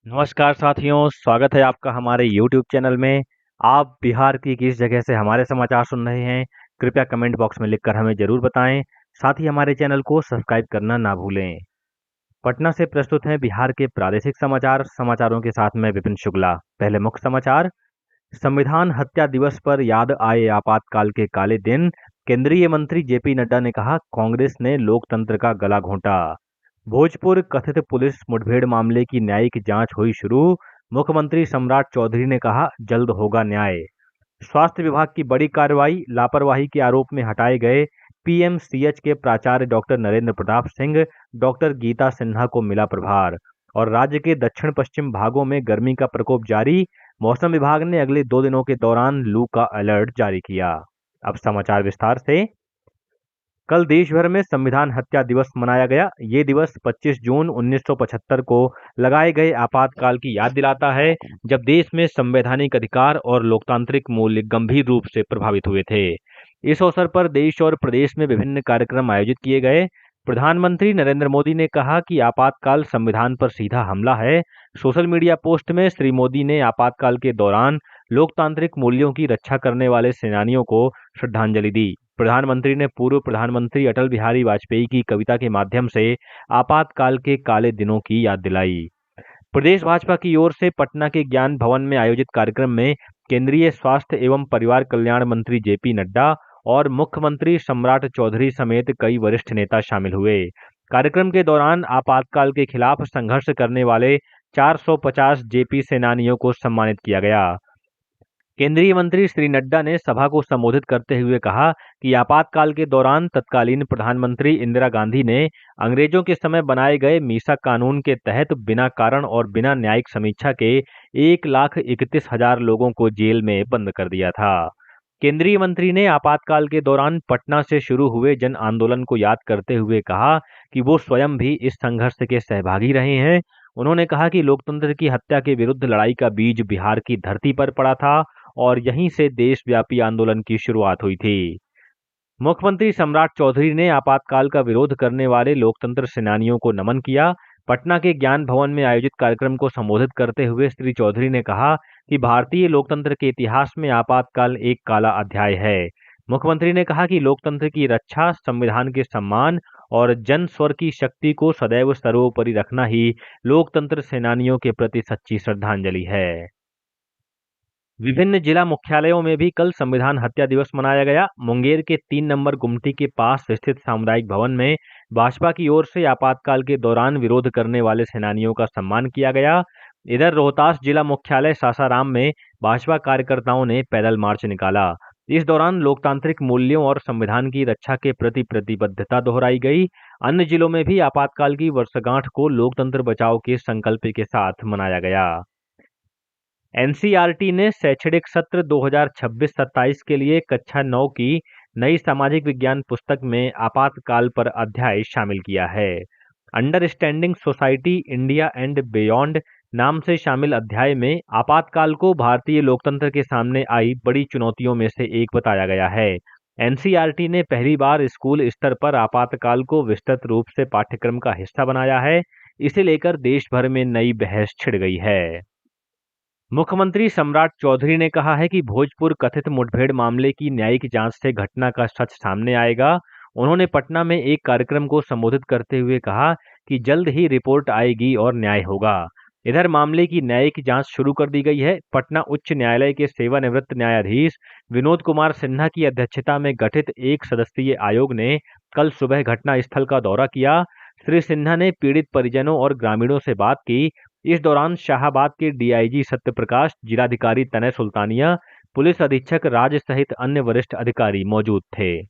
नमस्कार साथियों, स्वागत है आपका हमारे YouTube चैनल में। आप बिहार की किस जगह से हमारे समाचार सुन रहे हैं, कृपया कमेंट बॉक्स में लिखकर हमें ज़रूर बताएं। साथ ही हमारे चैनल को सब्सक्राइब करना ना भूलें। पटना से प्रस्तुत हैं बिहार के प्रादेशिक समाचार। समाचारों के साथ मैं विपिन शुक्ला। पहले मुख्य समाचार। संविधान हत्या दिवस पर याद आए आपातकाल के काले दिन। केंद्रीय मंत्री जेपी नड्डा ने कहा, कांग्रेस ने लोकतंत्र का गला घोंटा। भोजपुर कथित पुलिस मुठभेड़ मामले की न्यायिक जांच हुई शुरू। मुख्यमंत्री सम्राट चौधरी ने कहा, जल्द होगा न्याय। स्वास्थ्य विभाग की बड़ी कार्रवाई। लापरवाही के आरोप में हटाए गए पीएमसीएच के प्राचार्य डॉक्टर नरेंद्र प्रताप सिंह। डॉक्टर गीता सिन्हा को मिला प्रभार। और राज्य के दक्षिण पश्चिम भागों में गर्मी का प्रकोप जारी। मौसम विभाग ने अगले 2 दिनों के दौरान लू का अलर्ट जारी किया। अब समाचार विस्तार से। कल देश भर में संविधान हत्या दिवस मनाया गया। ये दिवस 25 जून 1975 को लगाए गए आपातकाल की याद दिलाता है, जब देश में संवैधानिक अधिकार और लोकतांत्रिक मूल्य गंभीर रूप से प्रभावित हुए थे। इस अवसर पर देश और प्रदेश में विभिन्न कार्यक्रम आयोजित किए गए। प्रधानमंत्री नरेंद्र मोदी ने कहा कि आपातकाल संविधान पर सीधा हमला है। सोशल मीडिया पोस्ट में श्री मोदी ने आपातकाल के दौरान लोकतांत्रिक मूल्यों की रक्षा करने वाले सेनानियों को श्रद्धांजलि दी। प्रधानमंत्री ने पूर्व प्रधानमंत्री अटल बिहारी वाजपेयी की कविता के माध्यम से आपातकाल के काले दिनों की याद दिलाई। प्रदेश भाजपा की ओर से पटना के ज्ञान भवन में आयोजित कार्यक्रम में केंद्रीय स्वास्थ्य एवं परिवार कल्याण मंत्री जेपी नड्डा और मुख्यमंत्री सम्राट चौधरी समेत कई वरिष्ठ नेता शामिल हुए। कार्यक्रम के दौरान आपातकाल के खिलाफ संघर्ष करने वाले 450 जेपी सेनानियों को सम्मानित किया गया। केंद्रीय मंत्री श्री नड्डा ने सभा को संबोधित करते हुए कहा कि आपातकाल के दौरान तत्कालीन प्रधानमंत्री इंदिरा गांधी ने अंग्रेजों के समय बनाए गए मीसा कानून के तहत बिना कारण और बिना न्यायिक समीक्षा के 1,31,000 लोगों को जेल में बंद कर दिया था। केंद्रीय मंत्री ने आपातकाल के दौरान पटना से शुरू हुए जन आंदोलन को याद करते हुए कहा कि वो स्वयं भी इस संघर्ष के सहभागी रहे हैं। उन्होंने कहा कि लोकतंत्र की हत्या के विरुद्ध लड़ाई का बीज बिहार की धरती पर पड़ा था और यहीं से देशव्यापी आंदोलन की शुरुआत हुई थी। मुख्यमंत्री सम्राट चौधरी ने आपातकाल का विरोध करने वाले लोकतंत्र सेनानियों को नमन किया। पटना के ज्ञान भवन में आयोजित कार्यक्रम को संबोधित करते हुए श्री चौधरी ने कहा कि भारतीय लोकतंत्र के इतिहास में आपातकाल एक काला अध्याय है। मुख्यमंत्री ने कहा कि लोकतंत्र की रक्षा, संविधान के सम्मान और जन स्वर की शक्ति को सदैव सर्वोपरि रखना ही लोकतंत्र सेनानियों के प्रति सच्ची श्रद्धांजलि है। विभिन्न जिला मुख्यालयों में भी कल संविधान हत्या दिवस मनाया गया। मुंगेर के 3 नंबर गुमटी के पास स्थित सामुदायिक भवन में भाजपा की ओर से आपातकाल के दौरान विरोध करने वाले सेनानियों का सम्मान किया गया। इधर रोहतास जिला मुख्यालय सासाराम में भाजपा कार्यकर्ताओं ने पैदल मार्च निकाला। इस दौरान लोकतांत्रिक मूल्यों और संविधान की रक्षा के प्रति प्रतिबद्धता दोहराई गई। अन्य जिलों में भी आपातकाल की वर्षगांठ को लोकतंत्र बचाओ के संकल्प के साथ मनाया गया। एनसीईआरटी ने शैक्षणिक सत्र 2026-27 के लिए कक्षा 9 की नई सामाजिक विज्ञान पुस्तक में आपातकाल पर अध्याय शामिल किया है। Understanding society India and beyond नाम से शामिल अध्याय में आपातकाल को भारतीय लोकतंत्र के सामने आई बड़ी चुनौतियों में से एक बताया गया है। एनसीईआरटी ने पहली बार स्कूल स्तर पर आपातकाल को विस्तृत रूप से पाठ्यक्रम का हिस्सा बनाया है। इसे लेकर देश भर में नई बहस छिड़ गई है। मुख्यमंत्री सम्राट चौधरी ने कहा है कि भोजपुर कथित मुठभेड़ मामले की न्यायिक जांच से घटना का सच सामने आएगा। उन्होंने पटना में एक कार्यक्रम को संबोधित करते हुए कहा कि जल्द ही रिपोर्ट आएगी और न्याय होगा। इधर मामले की न्यायिक जांच शुरू कर दी गई है। पटना उच्च न्यायालय के सेवानिवृत्त न्यायाधीश विनोद कुमार सिन्हा की अध्यक्षता में गठित एक सदस्यीय आयोग ने कल सुबह घटना स्थल का दौरा किया। श्री सिन्हा ने पीड़ित परिजनों और ग्रामीणों से बात की। इस दौरान शाहाबाद के डीआईजी सत्यप्रकाश, जिलाधिकारी तनय सुल्तानिया, पुलिस अधीक्षक राज सहित अन्य वरिष्ठ अधिकारी मौजूद थे।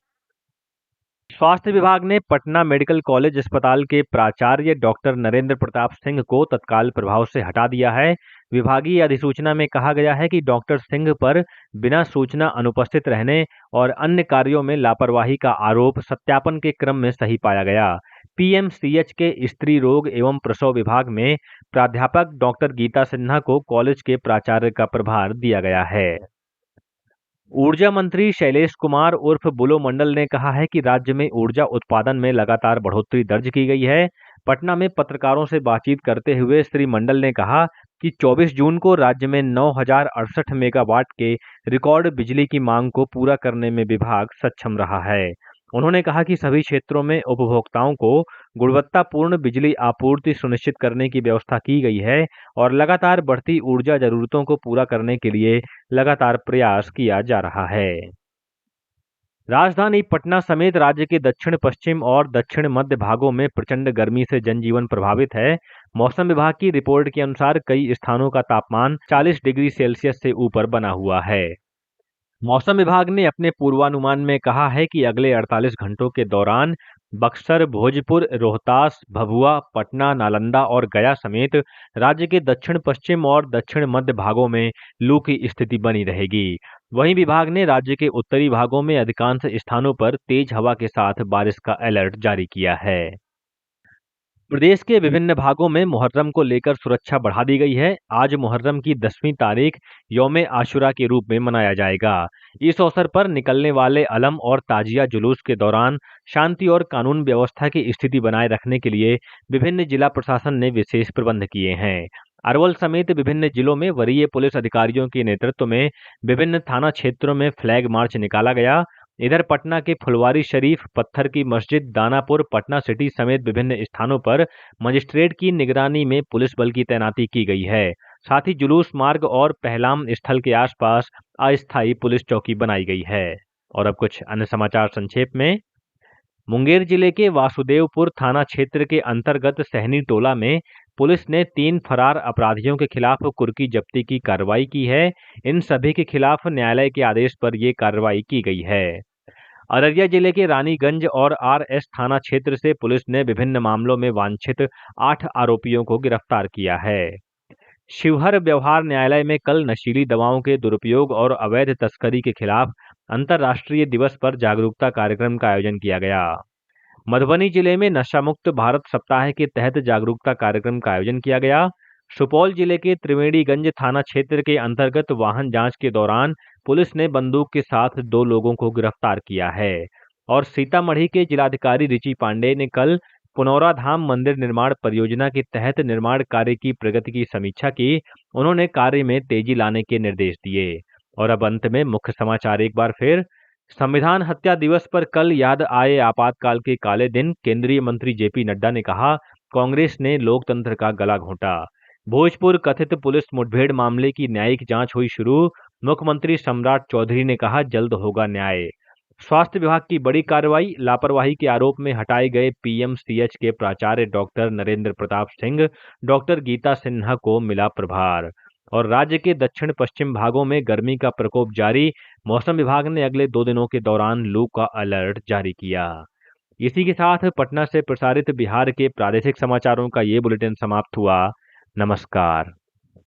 स्वास्थ्य विभाग ने पटना मेडिकल कॉलेज अस्पताल के प्राचार्य डॉक्टर नरेंद्र प्रताप सिंह को तत्काल प्रभाव से हटा दिया है। विभागीय अधिसूचना में कहा गया है कि डॉक्टर सिंह पर बिना सूचना अनुपस्थित रहने और अन्य कार्यों में लापरवाही का आरोप सत्यापन के क्रम में सही पाया गया। पीएमसीएच के स्त्री रोग एवं प्रसव विभाग में प्राध्यापक डॉक्टर गीता सिन्हा को कॉलेज के प्राचार्य का प्रभार दिया गया है। ऊर्जा मंत्री शैलेश कुमार उर्फ बुलो मंडल ने कहा है कि राज्य में ऊर्जा उत्पादन में लगातार बढ़ोतरी दर्ज की गई है। पटना में पत्रकारों से बातचीत करते हुए श्री मंडल ने कहा कि 24 जून को राज्य में 9,068 मेगावाट के रिकॉर्ड बिजली की मांग को पूरा करने में विभाग सक्षम रहा है। उन्होंने कहा कि सभी क्षेत्रों में उपभोक्ताओं को गुणवत्तापूर्ण बिजली आपूर्ति सुनिश्चित करने की व्यवस्था की गई है और लगातार बढ़ती ऊर्जा जरूरतों को पूरा करने के लिए लगातार प्रयास किया जा रहा है। राजधानी पटना समेत राज्य के दक्षिण पश्चिम और दक्षिण मध्य भागों में प्रचंड गर्मी से जनजीवन प्रभावित है। मौसम विभाग की रिपोर्ट के अनुसार कई स्थानों का तापमान 40 डिग्री सेल्सियस से ऊपर बना हुआ है। मौसम विभाग ने अपने पूर्वानुमान में कहा है कि अगले 48 घंटों के दौरान बक्सर, भोजपुर, रोहतास, भभुआ, पटना, नालंदा और गया समेत राज्य के दक्षिण पश्चिम और दक्षिण मध्य भागों में लू की स्थिति बनी रहेगी। वहीं विभाग ने राज्य के उत्तरी भागों में अधिकांश स्थानों पर तेज हवा के साथ बारिश का अलर्ट जारी किया है। प्रदेश के विभिन्न भागों में मुहर्रम को लेकर सुरक्षा बढ़ा दी गई है। आज मुहर्रम की 10वीं तारीख यौम आशुरा के रूप में मनाया जाएगा। इस अवसर पर निकलने वाले अलम और ताजिया जुलूस के दौरान शांति और कानून व्यवस्था की स्थिति बनाए रखने के लिए विभिन्न जिला प्रशासन ने विशेष प्रबंध किए हैं। अरवल समेत विभिन्न जिलों में वरीय पुलिस अधिकारियों के नेतृत्व में विभिन्न थाना क्षेत्रों में फ्लैग मार्च निकाला गया। इधर पटना के फुलवारी शरीफ, पत्थर की मस्जिद, दानापुर, पटना सिटी समेत विभिन्न स्थानों पर मजिस्ट्रेट की निगरानी में पुलिस बल की तैनाती की गई है। साथ ही जुलूस मार्ग और पहलाम स्थल के आसपास अस्थायी पुलिस चौकी बनाई गई है। और अब कुछ अन्य समाचार संक्षेप में। मुंगेर जिले के वासुदेवपुर थाना क्षेत्र के अंतर्गत सहनी टोला में पुलिस ने 3 फरार अपराधियों के खिलाफ कुर्की जब्ती की कार्रवाई की है। इन सभी के खिलाफ न्यायालय के आदेश पर यह कार्रवाई की गई है। अररिया जिले के रानीगंज और आरएस थाना क्षेत्र से पुलिस ने विभिन्न मामलों में वांछित 8 आरोपियों को गिरफ्तार किया है। शिवहर व्यवहार न्यायालय में कल नशीली दवाओं के दुरुपयोग और अवैध तस्करी के खिलाफ अंतर्राष्ट्रीय दिवस पर जागरूकता कार्यक्रम का आयोजन किया गया। मधुबनी जिले में नशा मुक्त भारत सप्ताह के तहत जागरूकता कार्यक्रम का आयोजन किया गया। सुपौल जिले के त्रिवेणीगंज थाना क्षेत्र के अंतर्गत वाहन जांच के दौरान पुलिस ने बंदूक के साथ 2 लोगों को गिरफ्तार किया है। और सीतामढ़ी के जिलाधिकारी रिची पांडे ने कल पुनौरा धाम मंदिर निर्माण परियोजना के तहत निर्माण कार्य की प्रगति की समीक्षा की। उन्होंने कार्य में तेजी लाने के निर्देश दिए। और अब अंत में मुख्य समाचार एक बार फिर। संविधान हत्या दिवस पर कल याद आए आपातकाल के काले दिन। केंद्रीय मंत्री जेपी नड्डा ने कहा, कांग्रेस ने लोकतंत्र का गला घोंटा। भोजपुर कथित पुलिस मुठभेड़ मामले की न्यायिक जांच हुई शुरू। मुख्यमंत्री सम्राट चौधरी ने कहा, जल्द होगा न्याय। स्वास्थ्य विभाग की बड़ी कार्रवाई। लापरवाही के आरोप में हटाए गए पीएमसीएच के प्राचार्य डॉक्टर नरेंद्र प्रताप सिंह, डॉक्टर गीता सिन्हा को मिला प्रभार। और राज्य के दक्षिण पश्चिम भागों में गर्मी का प्रकोप जारी। मौसम विभाग ने अगले 2 दिनों के दौरान लू का अलर्ट जारी किया। इसी के साथ पटना से प्रसारित बिहार के प्रादेशिक समाचारों का ये बुलेटिन समाप्त हुआ। नमस्कार।